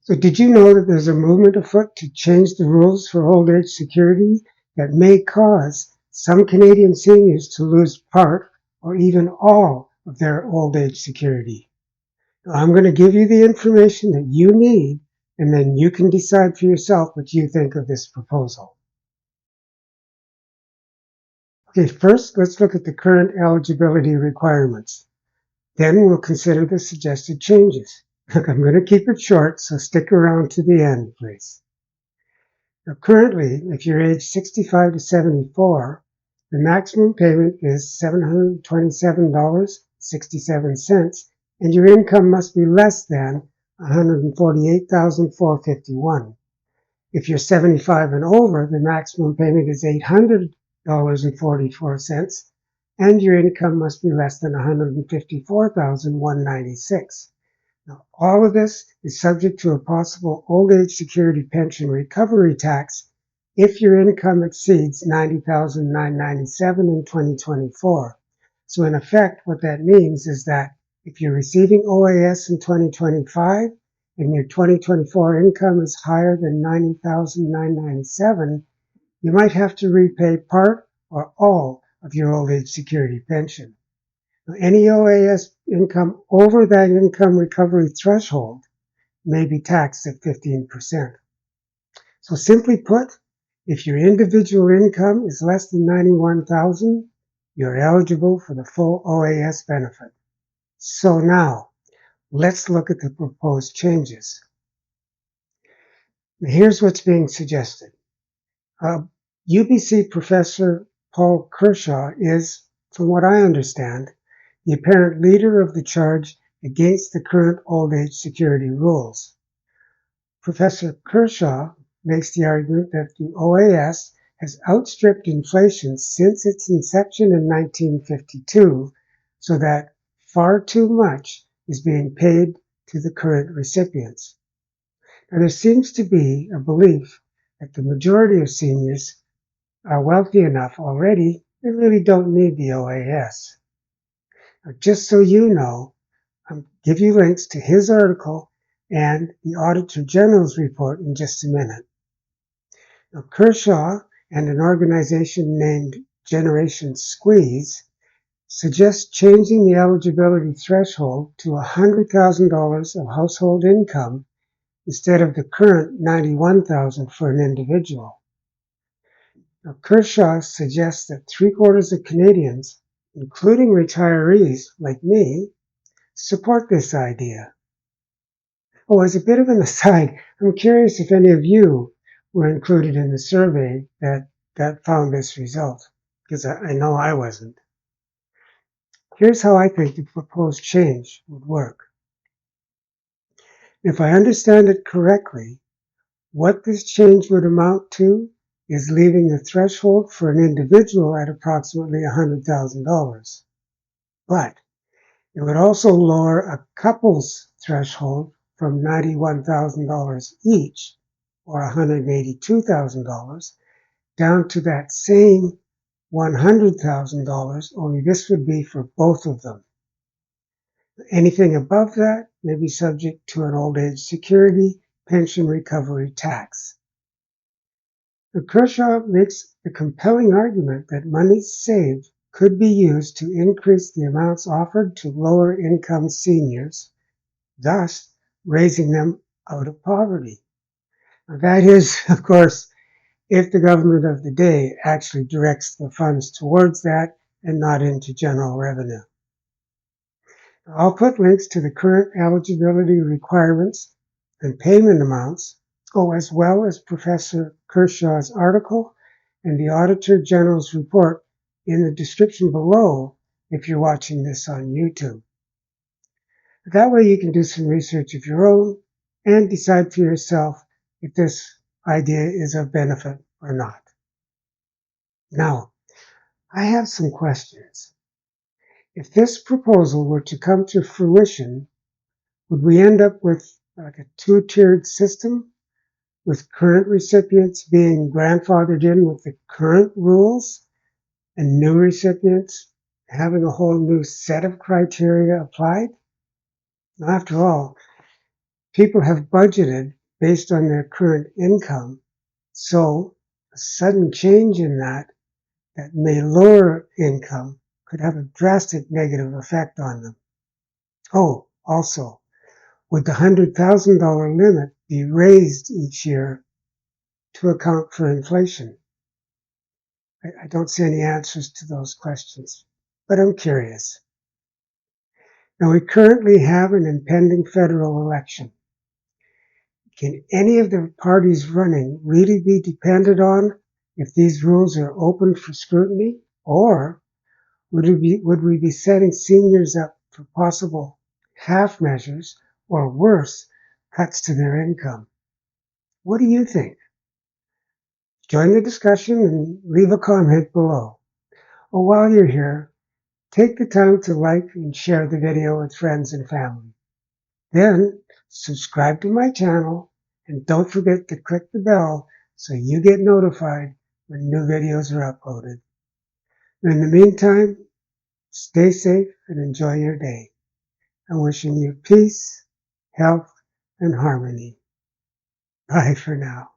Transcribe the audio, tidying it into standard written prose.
So did you know that there's a movement afoot to change the rules for old age security that may cause some Canadian seniors to lose part or even all of their old age security? Now, I'm going to give you the information that you need, and then you can decide for yourself what you think of this proposal. Okay, first let's look at the current eligibility requirements. Then we'll consider the suggested changes. Look, I'm going to keep it short, so stick around to the end, please. Now, currently, if you're aged 65 to 74, the maximum payment is $727.67, and your income must be less than $148,451. If you're 75 and over, the maximum payment is $800.44, and your income must be less than $154,196. Now, all of this is subject to a possible old age security pension recovery tax if your income exceeds $90,997 in 2024. So in effect, what that means is that if you're receiving OAS in 2025 and your 2024 income is higher than $90,997, you might have to repay part or all of your old age security pension. Any OAS income over that income recovery threshold may be taxed at 15%. So simply put, if your individual income is less than $91,000, you're eligible for the full OAS benefit. So now, let's look at the proposed changes. Here's what's being suggested. UBC Professor Paul Kershaw is, from what I understand, the apparent leader of the charge against the current old age security rules. Professor Kershaw makes the argument that the OAS has outstripped inflation since its inception in 1952, so that far too much is being paid to the current recipients. Now, there seems to be a belief that the majority of seniors are wealthy enough already, they really don't need the OAS. Now, just so you know, I'll give you links to his article and the Auditor General's report in just a minute. Now, Kershaw and an organization named Generation Squeeze suggest changing the eligibility threshold to $100,000 of household income instead of the current $91,000 for an individual. Now, Kershaw suggests that 3/4 of Canadians, including retirees like me, support this idea. Oh, as a bit of an aside, I'm curious if any of you were included in the survey that found this result, because I know I wasn't. Here's how I think the proposed change would work. If I understand it correctly, what this change would amount to is leaving the threshold for an individual at approximately $100,000. But it would also lower a couple's threshold from $91,000 each, or $182,000, down to that same $100,000, only this would be for both of them. Anything above that may be subject to an old age security pension recovery tax. Kershaw makes the compelling argument that money saved could be used to increase the amounts offered to lower income seniors, thus raising them out of poverty. Now, that is, of course, if the government of the day actually directs the funds towards that and not into general revenue. I'll put links to the current eligibility requirements and payment amounts, as well as Professor Kershaw's article and the Auditor General's report in the description below if you're watching this on YouTube. That way you can do some research of your own and decide for yourself if this idea is of benefit or not. Now, I have some questions. If this proposal were to come to fruition, would we end up with like a two-tiered system with current recipients being grandfathered in with the current rules and new recipients having a whole new set of criteria applied? After all, People have budgeted based on their current income, so a sudden change in that may lower income could have a drastic negative effect on them. Oh, also, would the $100,000 limit be raised each year to account for inflation? I don't see any answers to those questions, but I'm curious. Now, we currently have an impending federal election. Can any of the parties running really be depended on if these rules are open for scrutiny? Or would we be setting seniors up for possible half measures or worse, cuts to their income? What do you think? Join the discussion and leave a comment below. Or while you're here, take the time to like and share the video with friends and family. Then subscribe to my channel and don't forget to click the bell so you get notified when new videos are uploaded. In the meantime, stay safe and enjoy your day. I'm wishing you peace, health, and harmony. Bye for now.